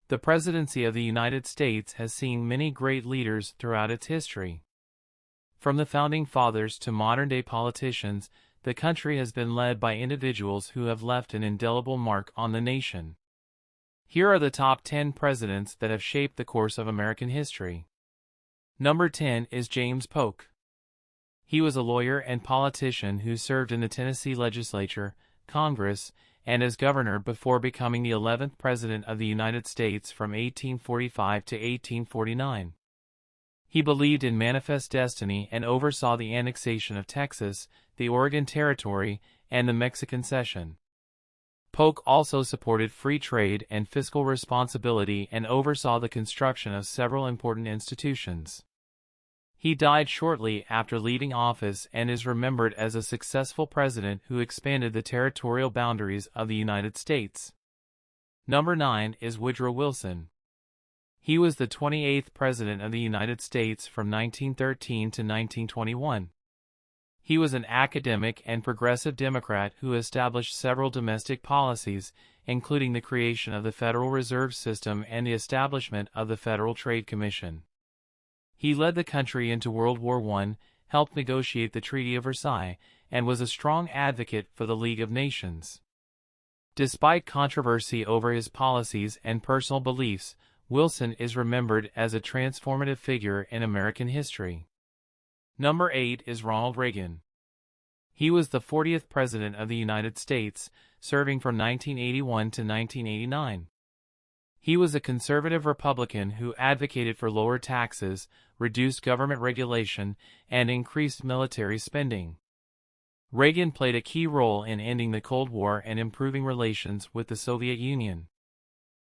The presidency of the United States has seen many great leaders throughout its history. From the founding fathers to modern-day politicians, the country has been led by individuals who have left an indelible mark on the nation. Here are the top 10 presidents that have shaped the course of American history. Number 10 is James Polk. He was a lawyer and politician who served in the Tennessee legislature, Congress, and as governor before becoming the 11th President of the United States from 1845 to 1849. He believed in manifest destiny and oversaw the annexation of Texas, the Oregon Territory, and the Mexican Cession. Polk also supported free trade and fiscal responsibility and oversaw the construction of several important institutions. He died shortly after leaving office and is remembered as a successful president who expanded the territorial boundaries of the United States. Number 9 is Woodrow Wilson. He was the 28th President of the United States from 1913 to 1921. He was an academic and progressive Democrat who established several domestic policies, including the creation of the Federal Reserve System and the establishment of the Federal Trade Commission. He led the country into World War I, helped negotiate the Treaty of Versailles, and was a strong advocate for the League of Nations. Despite controversy over his policies and personal beliefs, Wilson is remembered as a transformative figure in American history. Number 8 is Ronald Reagan. He was the 40th President of the United States, serving from 1981 to 1989. He was a conservative Republican who advocated for lower taxes, reduced government regulation, and increased military spending. Reagan played a key role in ending the Cold War and improving relations with the Soviet Union.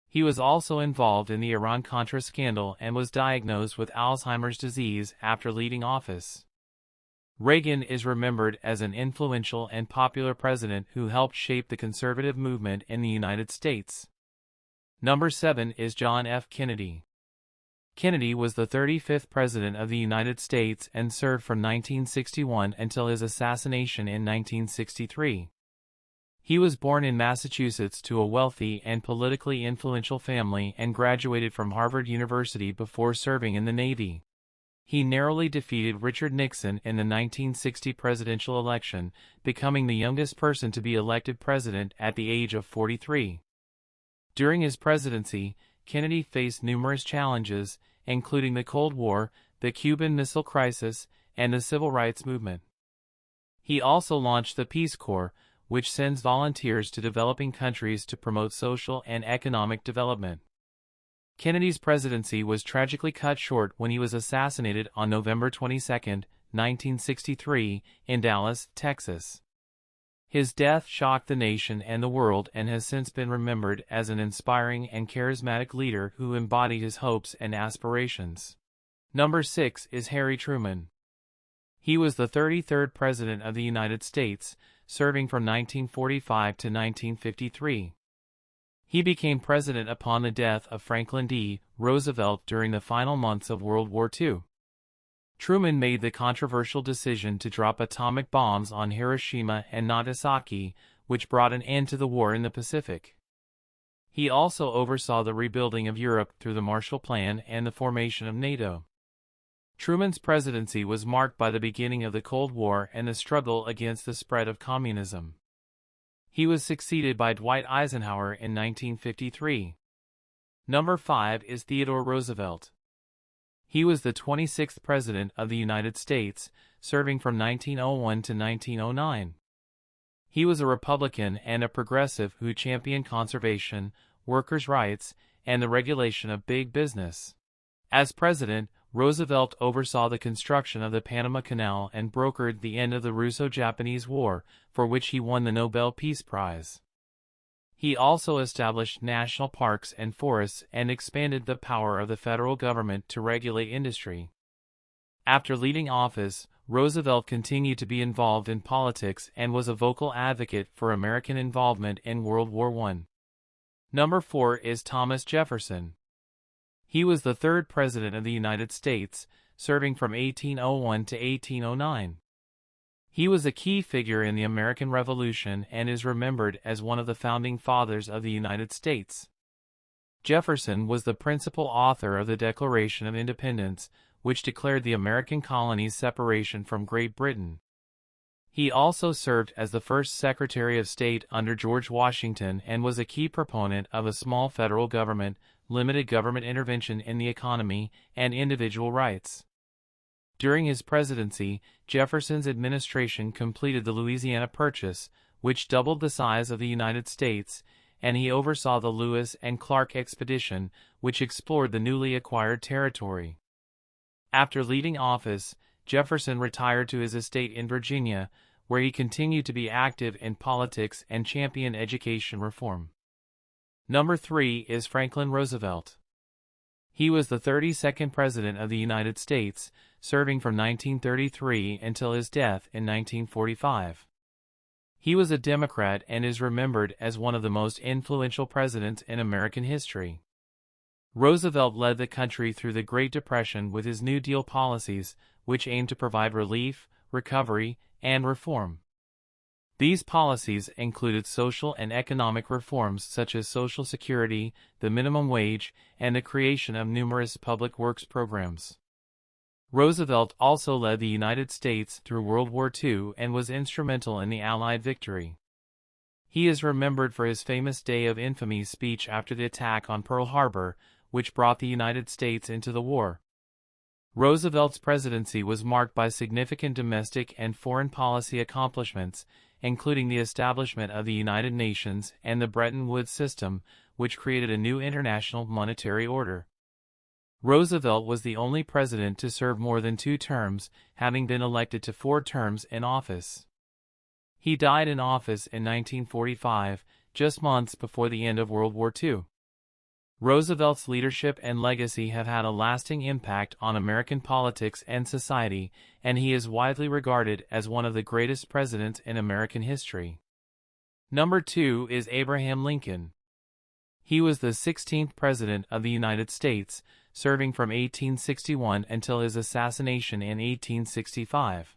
He was also involved in the Iran-Contra scandal and was diagnosed with Alzheimer's disease after leaving office. Reagan is remembered as an influential and popular president who helped shape the conservative movement in the United States. Number 7 is John F. Kennedy. Kennedy was the 35th President of the United States and served from 1961 until his assassination in 1963. He was born in Massachusetts to a wealthy and politically influential family and graduated from Harvard University before serving in the Navy. He narrowly defeated Richard Nixon in the 1960 presidential election, becoming the youngest person to be elected president at the age of 43. During his presidency, Kennedy faced numerous challenges, including the Cold War, the Cuban Missile Crisis, and the Civil Rights Movement. He also launched the Peace Corps, which sends volunteers to developing countries to promote social and economic development. Kennedy's presidency was tragically cut short when he was assassinated on November 22, 1963, in Dallas, Texas. His death shocked the nation and the world and has since been remembered as an inspiring and charismatic leader who embodied his hopes and aspirations. Number 6 is Harry Truman. He was the 33rd President of the United States, serving from 1945 to 1953. He became president upon the death of Franklin D. Roosevelt during the final months of World War II. Truman made the controversial decision to drop atomic bombs on Hiroshima and Nagasaki, which brought an end to the war in the Pacific. He also oversaw the rebuilding of Europe through the Marshall Plan and the formation of NATO. Truman's presidency was marked by the beginning of the Cold War and the struggle against the spread of communism. He was succeeded by Dwight Eisenhower in 1953. Number 5 is Theodore Roosevelt. He was the 26th President of the United States, serving from 1901 to 1909. He was a Republican and a progressive who championed conservation, workers' rights, and the regulation of big business. As president, Roosevelt oversaw the construction of the Panama Canal and brokered the end of the Russo-Japanese War, for which he won the Nobel Peace Prize. He also established national parks and forests and expanded the power of the federal government to regulate industry. After leaving office, Roosevelt continued to be involved in politics and was a vocal advocate for American involvement in World War I. Number 4 is Thomas Jefferson. He was the 3rd President of the United States, serving from 1801 to 1809. He was a key figure in the American Revolution and is remembered as one of the founding fathers of the United States. Jefferson was the principal author of the Declaration of Independence, which declared the American colonies' separation from Great Britain. He also served as the first Secretary of State under George Washington and was a key proponent of a small federal government, limited government intervention in the economy, and individual rights. During his presidency, Jefferson's administration completed the Louisiana Purchase, which doubled the size of the United States, and he oversaw the Lewis and Clark Expedition, which explored the newly acquired territory. After leaving office, Jefferson retired to his estate in Virginia, where he continued to be active in politics and championed education reform. Number 3 is Franklin Roosevelt. He was the 32nd President of the United States, serving from 1933 until his death in 1945. He was a Democrat and is remembered as one of the most influential presidents in American history. Roosevelt led the country through the Great Depression with his New Deal policies, which aimed to provide relief, recovery, and reform. These policies included social and economic reforms such as Social Security, the minimum wage, and the creation of numerous public works programs. Roosevelt also led the United States through World War II and was instrumental in the Allied victory. He is remembered for his famous Day of Infamy speech after the attack on Pearl Harbor, which brought the United States into the war. Roosevelt's presidency was marked by significant domestic and foreign policy accomplishments, including the establishment of the United Nations and the Bretton Woods system, which created a new international monetary order. Roosevelt was the only president to serve more than 2 terms, having been elected to 4 terms in office. He died in office in 1945, just months before the end of World War II. Roosevelt's leadership and legacy have had a lasting impact on American politics and society, and he is widely regarded as one of the greatest presidents in American history. Number 2 is Abraham Lincoln. He was the 16th President of the United States, serving from 1861 until his assassination in 1865.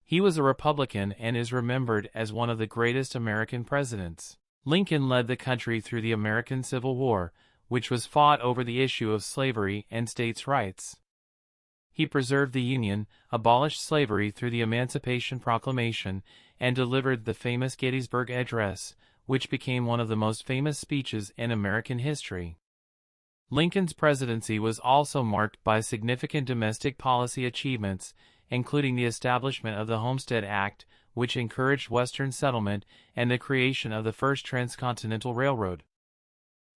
He was a Republican and is remembered as one of the greatest American presidents. Lincoln led the country through the American Civil War, which was fought over the issue of slavery and states' rights. He preserved the Union, abolished slavery through the Emancipation Proclamation, and delivered the famous Gettysburg Address, which became one of the most famous speeches in American history. Lincoln's presidency was also marked by significant domestic policy achievements, including the establishment of the Homestead Act, which encouraged Western settlement, and the creation of the first transcontinental railroad.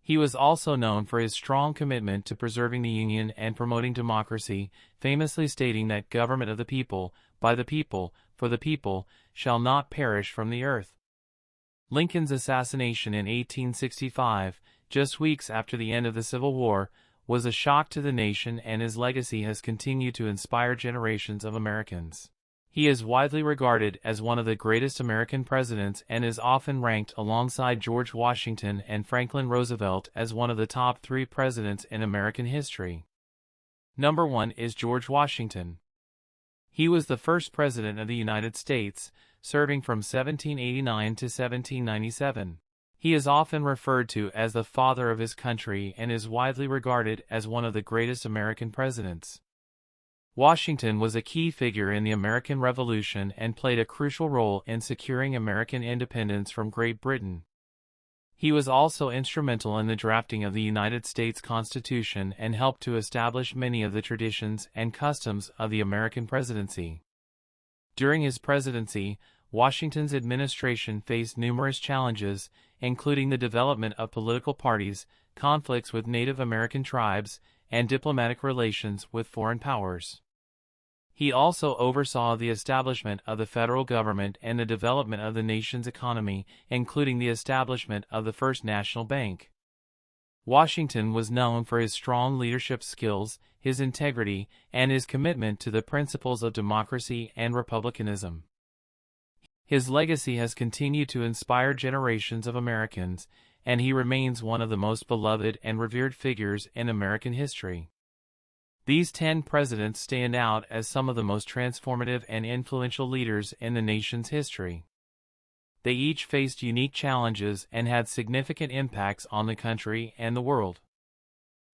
He was also known for his strong commitment to preserving the Union and promoting democracy, famously stating that government of the people, by the people, for the people, shall not perish from the earth. Lincoln's assassination in 1865, just weeks after the end of the Civil War, was a shock to the nation, and his legacy has continued to inspire generations of Americans. He is widely regarded as one of the greatest American presidents and is often ranked alongside George Washington and Franklin Roosevelt as one of the top 3 presidents in American history. Number 1 is George Washington. He was the first president of the United States, serving from 1789 to 1797. He is often referred to as the father of his country and is widely regarded as one of the greatest American presidents. Washington was a key figure in the American Revolution and played a crucial role in securing American independence from Great Britain. He was also instrumental in the drafting of the United States Constitution and helped to establish many of the traditions and customs of the American presidency. During his presidency, Washington's administration faced numerous challenges, including the development of political parties, conflicts with Native American tribes, and diplomatic relations with foreign powers. He also oversaw the establishment of the federal government and the development of the nation's economy, including the establishment of the first national bank. Washington was known for his strong leadership skills, his integrity, and his commitment to the principles of democracy and republicanism. His legacy has continued to inspire generations of Americans, and he remains one of the most beloved and revered figures in American history. These 10 presidents stand out as some of the most transformative and influential leaders in the nation's history. They each faced unique challenges and had significant impacts on the country and the world.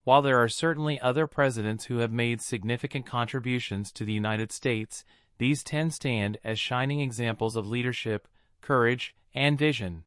While there are certainly other presidents who have made significant contributions to the United States, these 10 stand as shining examples of leadership, courage, and vision.